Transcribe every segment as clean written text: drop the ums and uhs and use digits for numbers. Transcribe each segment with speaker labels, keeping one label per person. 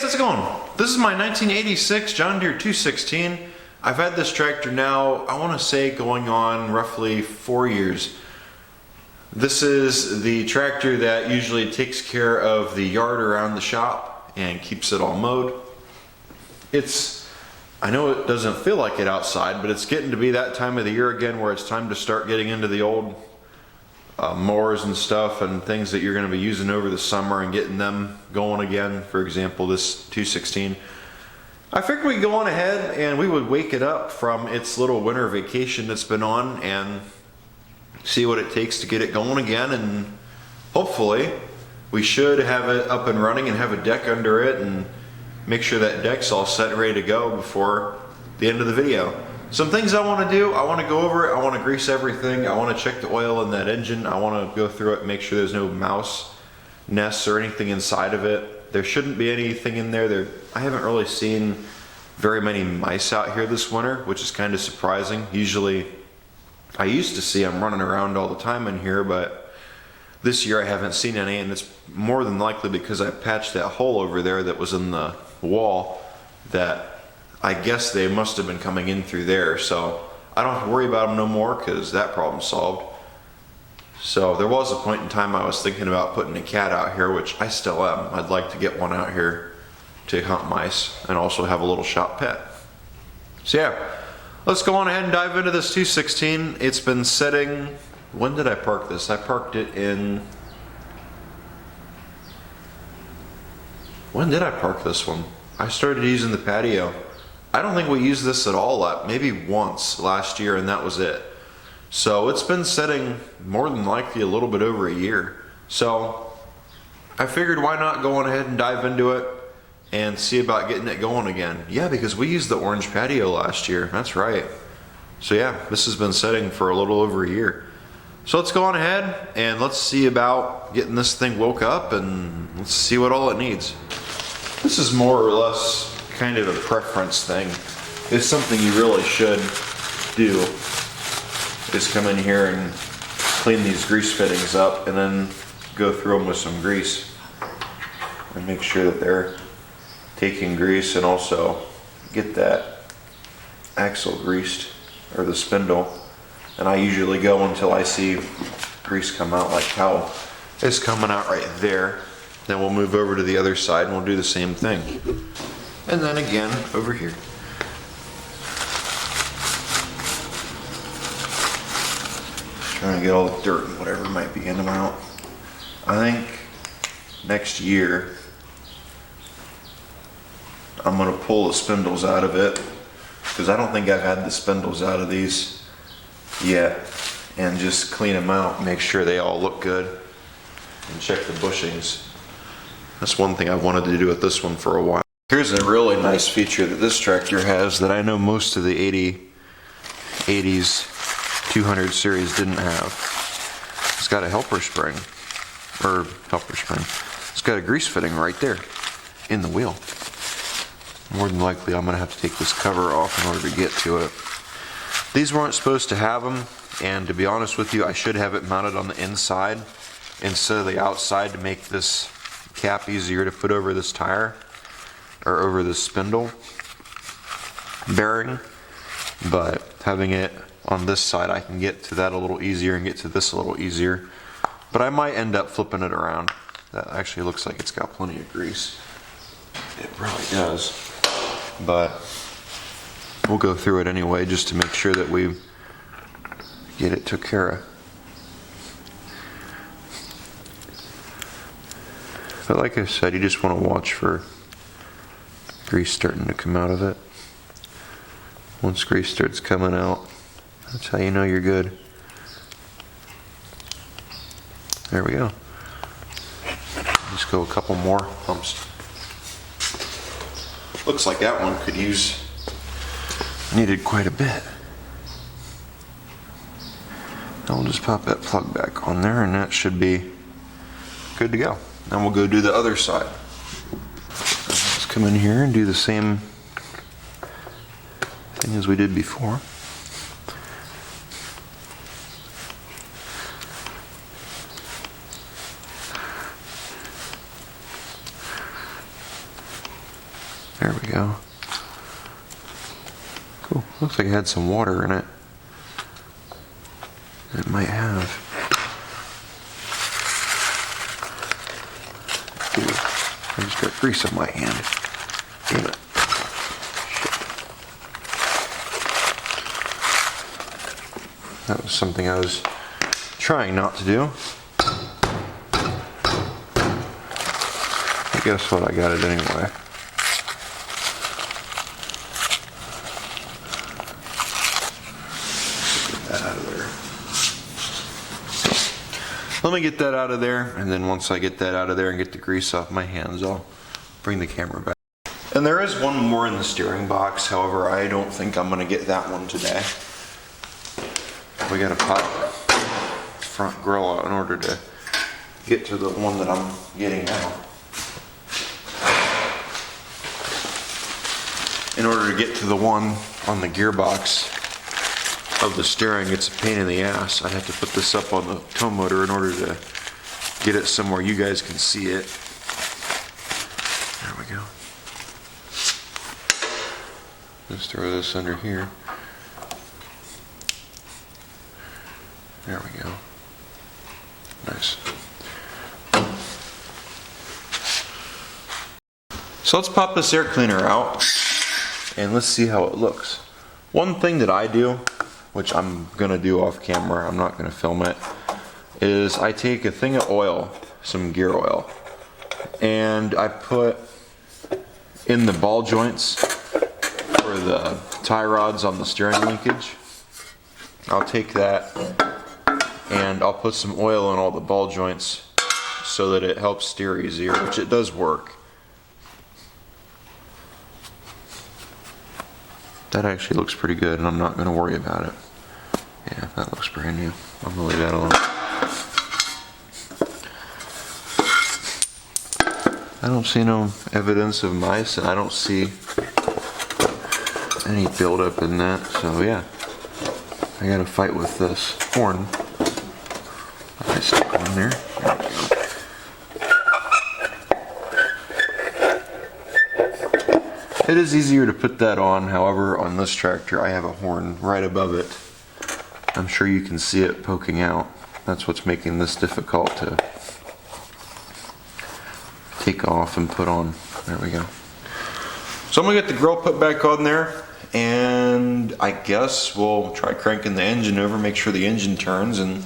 Speaker 1: how's it going? This is my 1986 John Deere 216. I've had this tractor now, I want to say going on roughly 4 years. This is the tractor that usually takes care of the yard around the shop and keeps it all mowed. I know it doesn't feel like it outside, but it's getting to be that time of the year again where it's time to start getting into the old mowers and stuff and things that you're going to be using over the summer and getting them going again. For example, this 216. I figured we'd go on ahead and we would wake it up from its little winter vacation it's been on and see what it takes to get it going again, and hopefully we should have it up and running and have a deck under it and make sure that deck's all set and ready to go before the end of the video. Some things I want to do, I want to go over it, I want to grease everything, I want to check the oil in that engine, I want to go through it and make sure there's no mouse nests or anything inside of it. There shouldn't be anything in there. I haven't really seen very many mice out here this winter, which is kind of surprising. Usually, I used to see them running around all the time in here, but this year I haven't seen any, and it's more than likely because I patched that hole over there that was in the wall that I guess they must have been coming in through there, so I don't have to worry about them no more because that problem's solved. So there was a point in time I was thinking about putting a cat out here, which I still am. I'd like to get one out here to hunt mice and also have a little shop pet. So yeah, let's go on ahead and dive into this 216. It's been sitting, when did I park this? I parked it in, when did I park this one? I started using the patio. I don't think we used this at all, maybe once last year, and that was it. So it's been sitting more than likely a little bit over a year. So I figured why not go on ahead and dive into it and see about getting it going again. Yeah, because we used the orange patio last year, that's right. So yeah, this has been sitting for a little over a year. So let's go on ahead and let's see about getting this thing woke up and let's see what all it needs. This is more or less kind of a preference thing. It's something you really should do, is come in here and clean these grease fittings up and then go through them with some grease and make sure that they're taking grease, and also get that axle greased, or the spindle. And I usually go until I see grease come out, like how it's coming out right there. Then we'll move over to the other side and we'll do the same thing. And then again over here. Trying to get all the dirt and whatever might be in them out. I think next year I'm going to pull the spindles out of it, because I don't think I've had the spindles out of these yet, and just clean them out, make sure they all look good, and check the bushings. That's one thing I've wanted to do with this one for a while. Here's a really nice feature that this tractor has that I know most of the 80s 200 series didn't have. It's got a helper spring, it's got a grease fitting right there in the wheel. More than likely I'm going to have to take this cover off in order to get to it. These weren't supposed to have them, and to be honest with you, I should have it mounted on the inside instead of the outside to make this cap easier to put over this tire, or over this spindle bearing. But having it on this side, I can get to that a little easier and get to this a little easier. But I might end up flipping it around. That actually looks like it's got plenty of grease. It probably does. But we'll go through it anyway just to make sure that we get it took care of. But like I said, you just want to watch for grease starting to come out of it. Once grease starts coming out, that's how you know you're good. There we go. Just go a couple more pumps. Looks like that one needed quite a bit. I'll just pop that plug back on there and that should be good to go. Then we'll go do the other side. Let's come in here and do the same thing as we did before. There we go. Cool. Looks like it had some water in it. It might have. Ooh, I just got grease on my hand. Damn it. That was something I was trying not to do. I guess what, I got it anyway. Get that out of there. Let me get that out of there, and then once I get that out of there and get the grease off my hands, I'll bring the camera back. And there is one more in the steering box, however, I don't think I'm gonna get that one today. We gotta pop the front grill out in order to get to the one that I'm getting now. In order to get to the one on the gearbox of the steering, it's a pain in the ass. I have to put this up on the tow motor in order to get it somewhere you guys can see it. There we go. Just throw this under here. There we go. Nice. So let's pop this air cleaner out and let's see how it looks. One thing that I do, which I'm gonna do off camera, I'm not gonna film it, is I take a thing of oil, some gear oil, and I put in the ball joints for the tie rods on the steering linkage. I'll take that and I'll put some oil in all the ball joints so that it helps steer easier, which it does work. That actually looks pretty good, and I'm not going to worry about it. Yeah, that looks brand new. I'm going to leave that alone. I don't see no evidence of mice, and I don't see any buildup in that, so yeah. I got to fight with this horn. I stick one there. There we go. It is easier to put that on, however, on this tractor I have a horn right above it. I'm sure you can see it poking out. That's what's making this difficult to take off and put on. There we go. So I'm gonna get the grill put back on there, and I guess we'll try cranking the engine over, make sure the engine turns, and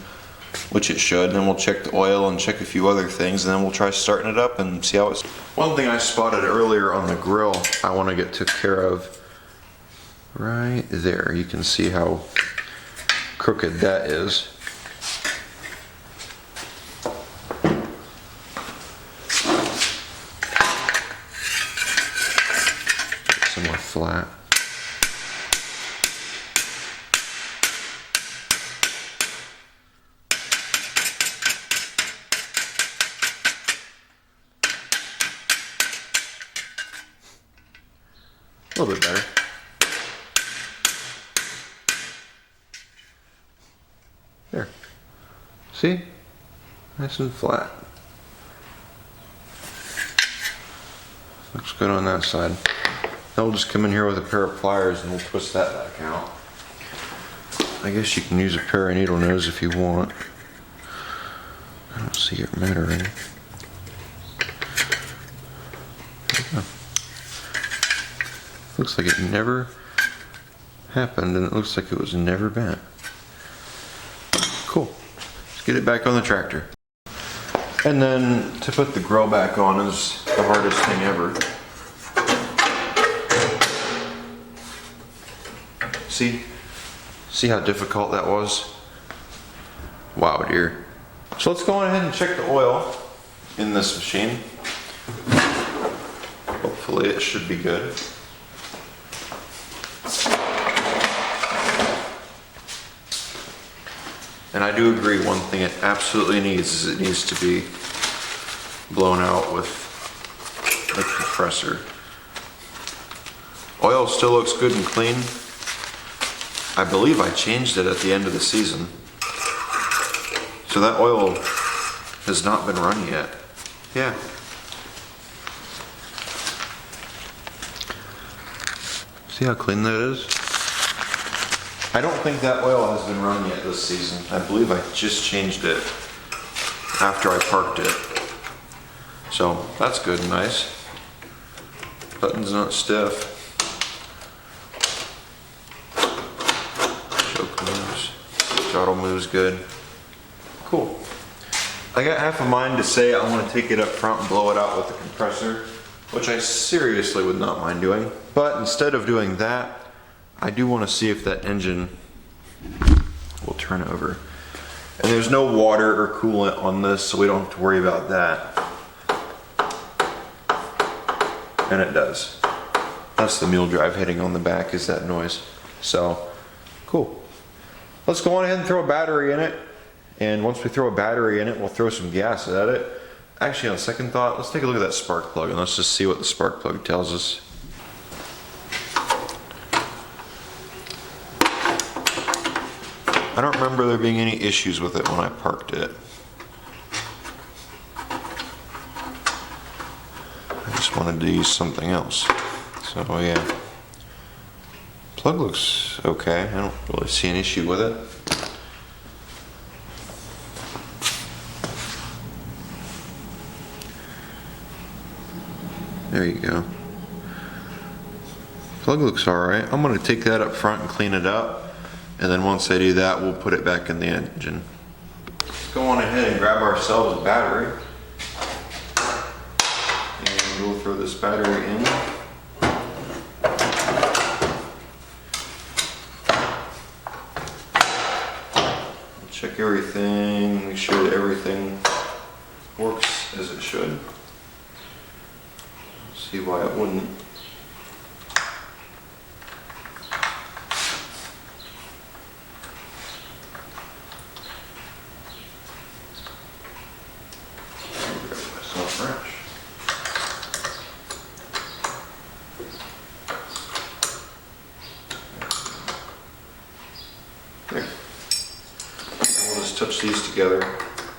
Speaker 1: which it should, and then we'll check the oil and check a few other things, and then we'll try starting it up and see how it's. One thing I spotted earlier on the grill I want to get took care of right there. You can see how crooked that is. Get some more flat. A little bit better. There. See? Nice and flat. Looks good on that side. Now we'll just come in here with a pair of pliers and we'll twist that back out. I guess you can use a pair of needle nose if you want. I don't see it mattering. Looks like it never happened, and it looks like it was never bent. Cool. Let's get it back on the tractor. And then to put the grill back on is the hardest thing ever. See how difficult that was? Wow, dear. So let's go on ahead and check the oil in this machine. Hopefully it should be good. And I do agree, one thing it absolutely needs is it needs to be blown out with the compressor. Oil still looks good and clean. I believe I changed it at the end of the season. So that oil has not been run yet. Yeah. See how clean that is? I don't think that oil has been run yet this season. I believe I just changed it after I parked it. So that's good and nice. Button's not stiff. Choke moves. Throttle moves good. Cool. I got half a mind to say I want to take it up front and blow it out with the compressor, which I seriously would not mind doing. But instead of doing that, I do want to see if that engine will turn over. And there's no water or coolant on this, so we don't have to worry about that. And it does. That's the mule drive hitting on the back, is that noise. So, cool. Let's go on ahead and throw a battery in it. And once we throw a battery in it, we'll throw some gas at it. Actually, on second thought, let's take a look at that spark plug and let's just see what the spark plug tells us. I don't remember there being any issues with it when I parked it. I just wanted to use something else. So yeah. Plug looks okay. I don't really see an issue with it. There you go. Plug looks alright. I'm going to take that up front and clean it up. And then once I do that, we'll put it back in the engine. Let's go on ahead and grab ourselves a battery. And we'll throw this battery in. Check everything, make sure that everything works as it should. See why it wouldn't. There. And we'll just touch these together,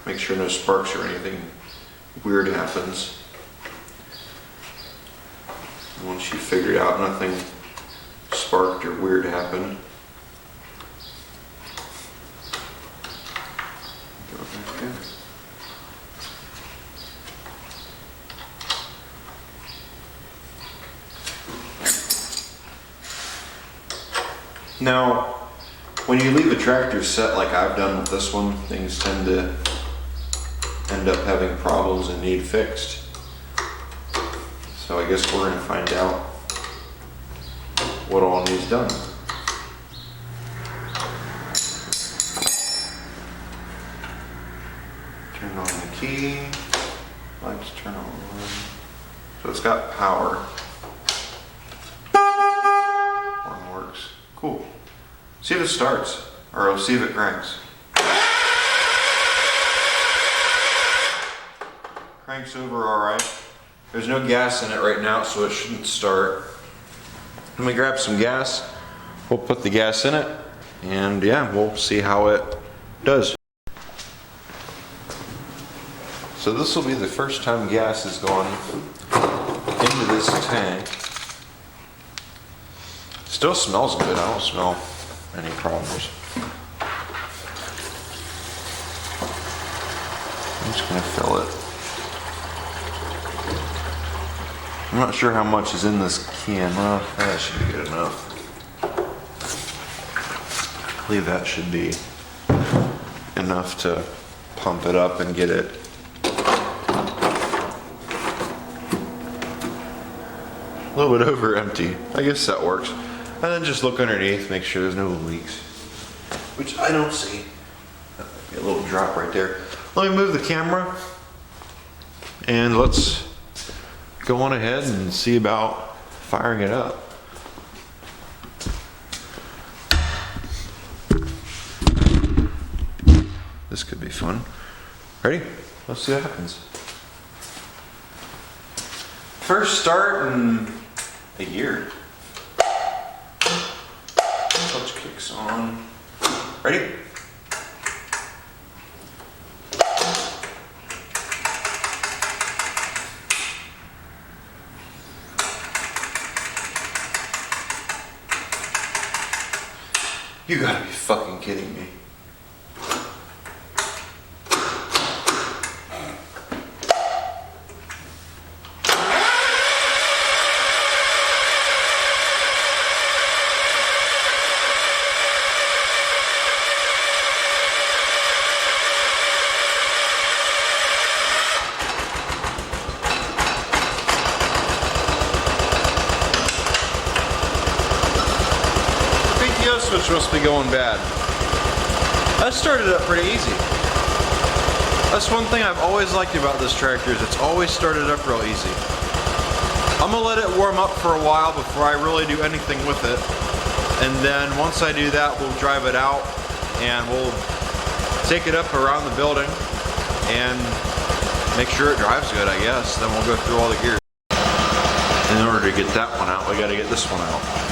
Speaker 1: make sure no sparks or anything weird happens. And once you figure it out, nothing sparked or weird happened. Go back in. Now, when you leave a tractor set like I've done with this one, things tend to end up having problems and need fixed. So I guess we're going to find out what all needs done. Turn on the key. Lights turn on. So it's got power. Horn works. Cool. See if it starts, or I'll see if it cranks. Cranks over alright. There's no gas in it right now, so it shouldn't start. Let me grab some gas. We'll put the gas in it, and yeah, we'll see how it does. So this will be the first time gas has gone into this tank. Still smells good. I don't smell any problems. I'm just going to fill it. I'm not sure how much is in this can. Well, that should be good enough. I believe that should be enough to pump it up and get it a little bit over empty. I guess that works. And then just look underneath, make sure there's no leaks, which I don't see. That might be a little drop right there. Let me move the camera and let's go on ahead and see about firing it up. This could be fun. Ready? Let's see what happens. First start in a year. Clutch kicks on. Ready? You gotta be fucking kidding me. Switch must be going bad. I started up pretty easy. That's one thing I've always liked about this tractor, is it's always started up real easy. I'm gonna let it warm up for a while before I really do anything with it. And then once I do that, we'll drive it out and we'll take it up around the building and make sure it drives good, I guess. Then we'll go through all the gears. In order to get that one out, we gotta get this one out.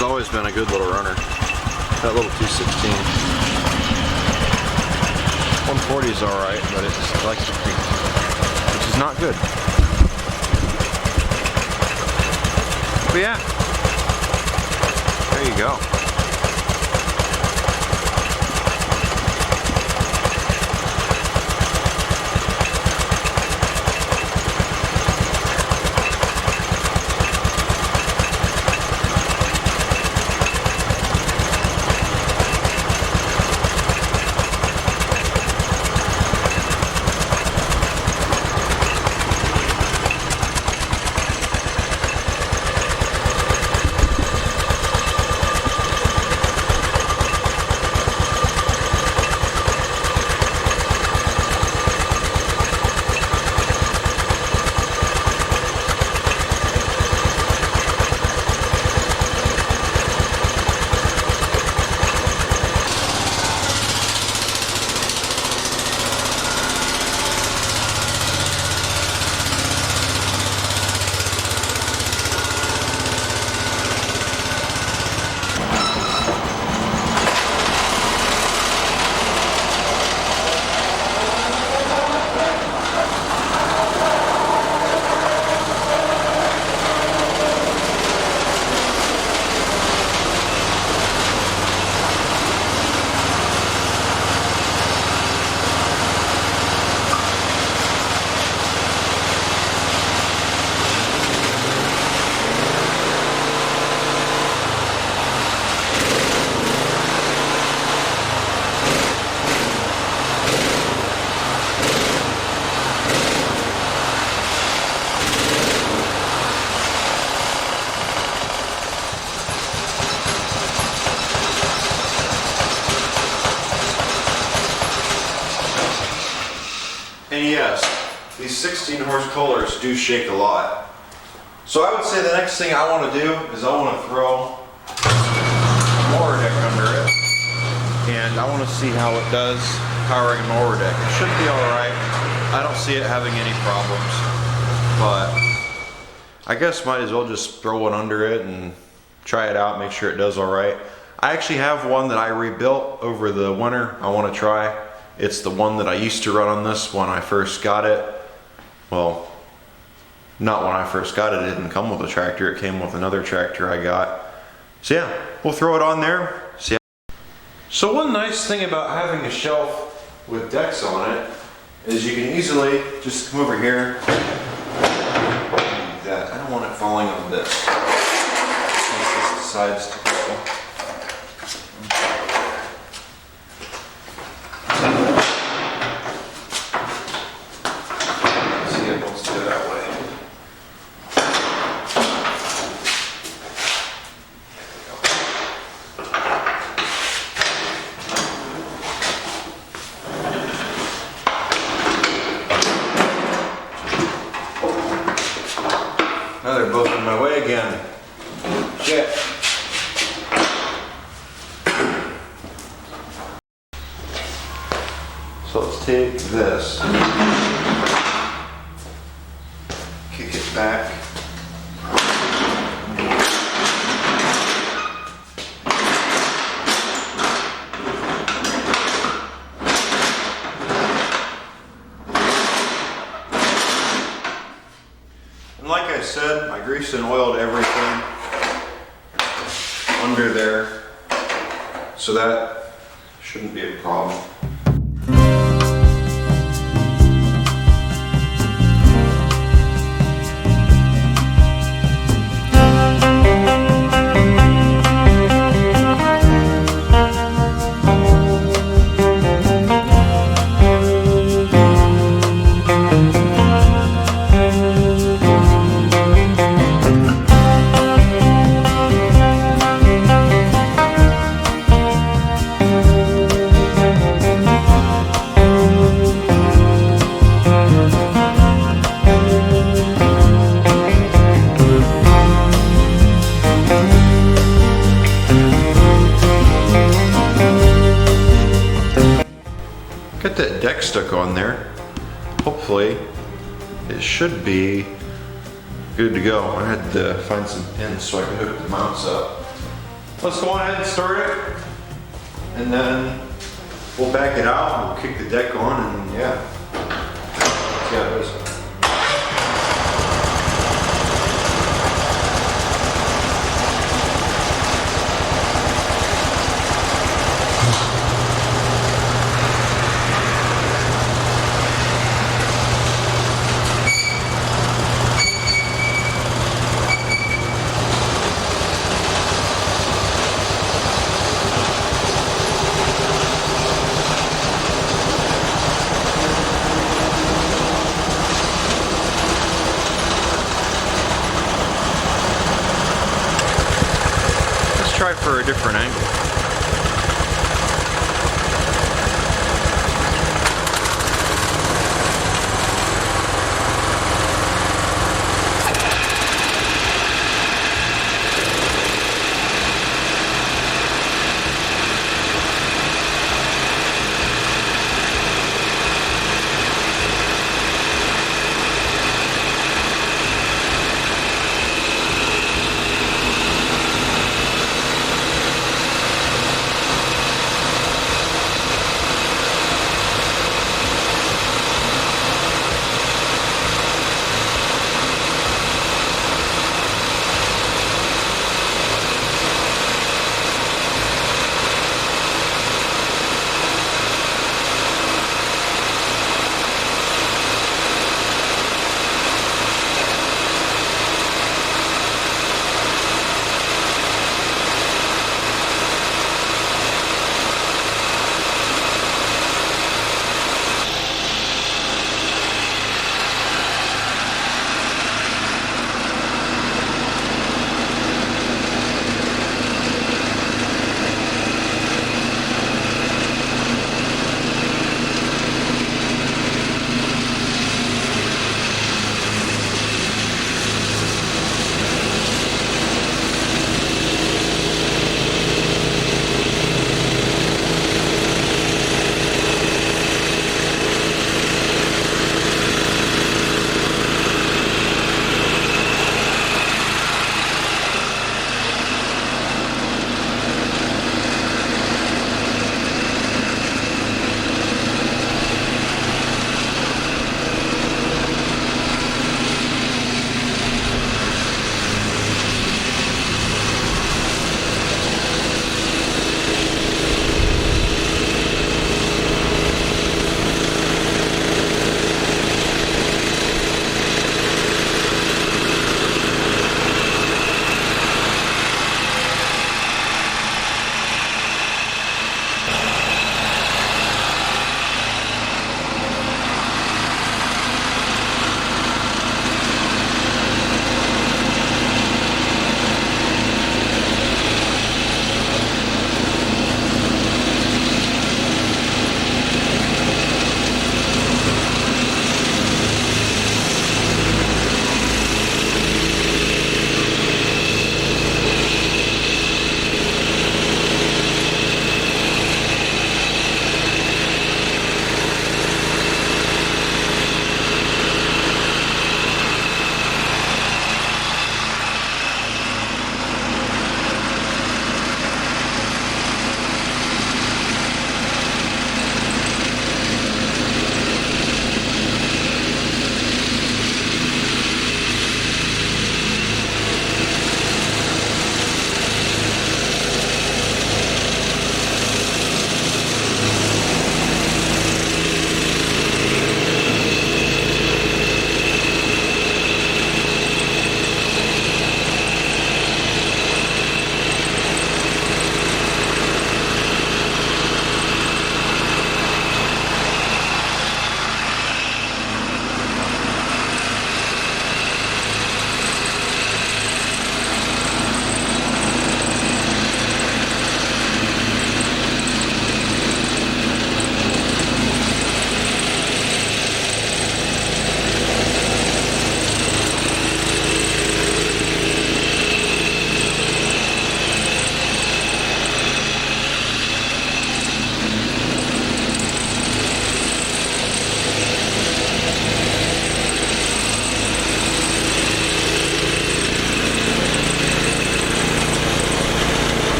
Speaker 1: one's always been a good little runner. That little 216. 140 is alright, but it just likes to creep, which is not good. But yeah, there you go. And yes, these 16 horse coolers do shake a lot. So I would say the next thing I want to do is I want to throw a mower deck under it. And I want to see how it does powering a mower deck. It should be alright. I don't see it having any problems. But I guess might as well just throw it under it and try it out, make sure it does alright. I actually have one that I rebuilt over the winter I want to try. It's the one that I used to run on this when I first got it. Well, not when I first got it. It didn't come with a tractor. It came with another tractor I got. So yeah, we'll throw it on there. See how. So one nice thing about having a shelf with decks on it is you can easily just come over here. Like that. I don't want it falling on this. Once this decides to go. Now they're both in my way again. Shit. So let's take this, kick it back. And like I said, I greased and oiled everything under there, so that shouldn't be a problem. Got that deck stuck on there. Hopefully it should be good to go. I had to find some pins so I could hook the mounts up. let's go on ahead and start it, and then we'll back it out and we'll kick the deck on, and yeah, see how it is. Try for a different angle.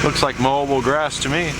Speaker 1: Looks like mowable grass to me.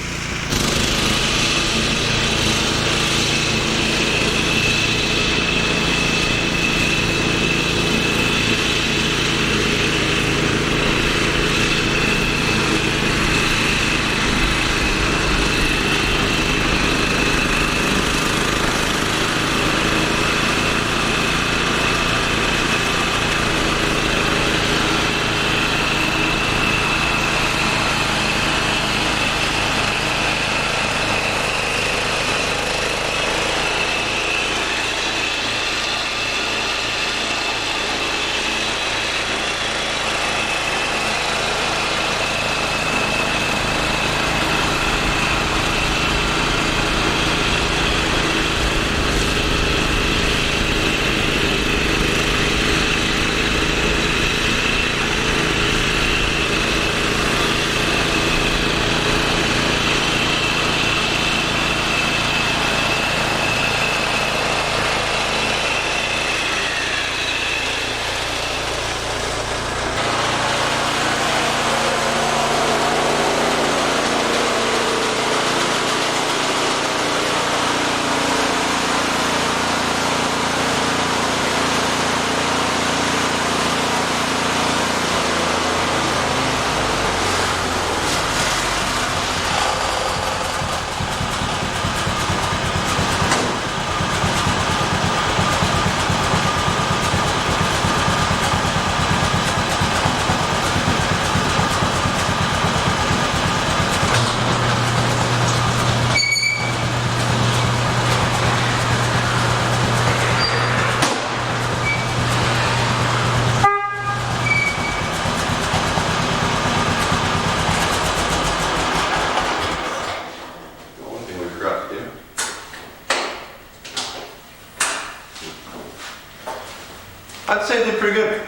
Speaker 1: I'd say they did pretty good.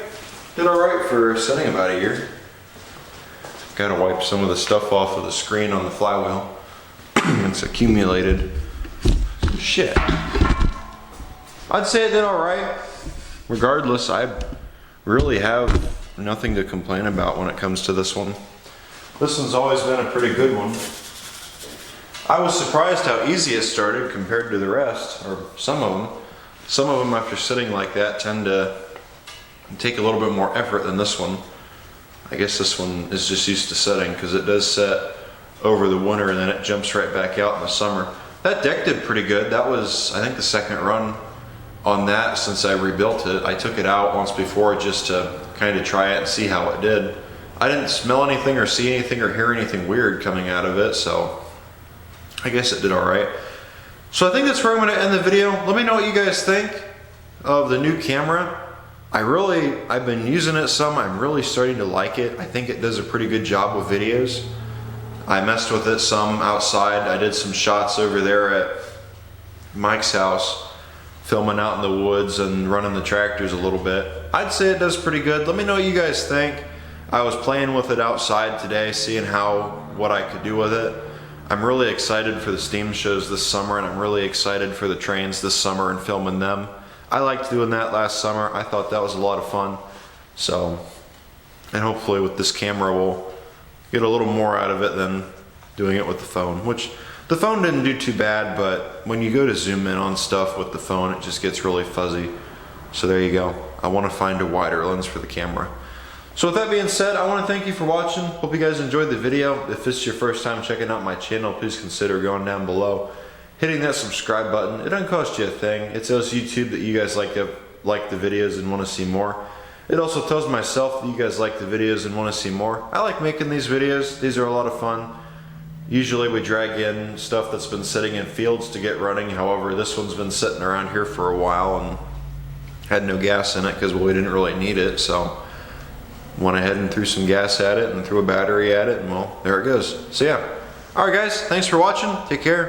Speaker 1: Did alright for setting about a year. Gotta wipe some of the stuff off of the screen on the flywheel. It's accumulated some shit. I'd say it did alright. Regardless, I really have nothing to complain about when it comes to this one. This one's always been a pretty good one. I was surprised how easy it started compared to the rest, or some of them. Some of them, after sitting like that, tend to take a little bit more effort than this one. I guess this one is just used to setting because it does set over the winter and then it jumps right back out in the summer. That deck did pretty good. That was, I think, the second run on that since I rebuilt it. I took it out once before just to kind of try it and see how it did. I didn't smell anything or see anything or hear anything weird coming out of it, so I guess it did alright. So I think that's where I'm going to end the video. Let me know what you guys think of the new camera. I've been using it some. I'm really starting to like it. I think it does a pretty good job with videos. I messed with it some outside. I did some shots over there at Mike's house, filming out in the woods and running the tractors a little bit. I'd say it does pretty good. Let me know what you guys think. I was playing with it outside today, seeing what I could do with it. I'm really excited for the steam shows this summer, and I'm really excited for the trains this summer and filming them. I liked doing that last summer. I thought that was a lot of fun. So, and hopefully with this camera we'll get a little more out of it than doing it with the phone, which the phone didn't do too bad, but when you go to zoom in on stuff with the phone, it just gets really fuzzy. So there you go. I want to find a wider lens for the camera. So with that being said, I want to thank you for watching. Hope you guys enjoyed the video. If this is your first time checking out my channel, please consider going down below, hitting that subscribe button. It doesn't cost you a thing. It tells YouTube that you guys like the videos and want to see more. It also tells myself that you guys like the videos and want to see more. I like making these videos. These are a lot of fun. Usually we drag in stuff that's been sitting in fields to get running. However, this one's been sitting around here for a while and had no gas in it because we didn't really need it. So went ahead and threw some gas at it and threw a battery at it, and well, there it goes. So yeah. Alright guys, thanks for watching. Take care.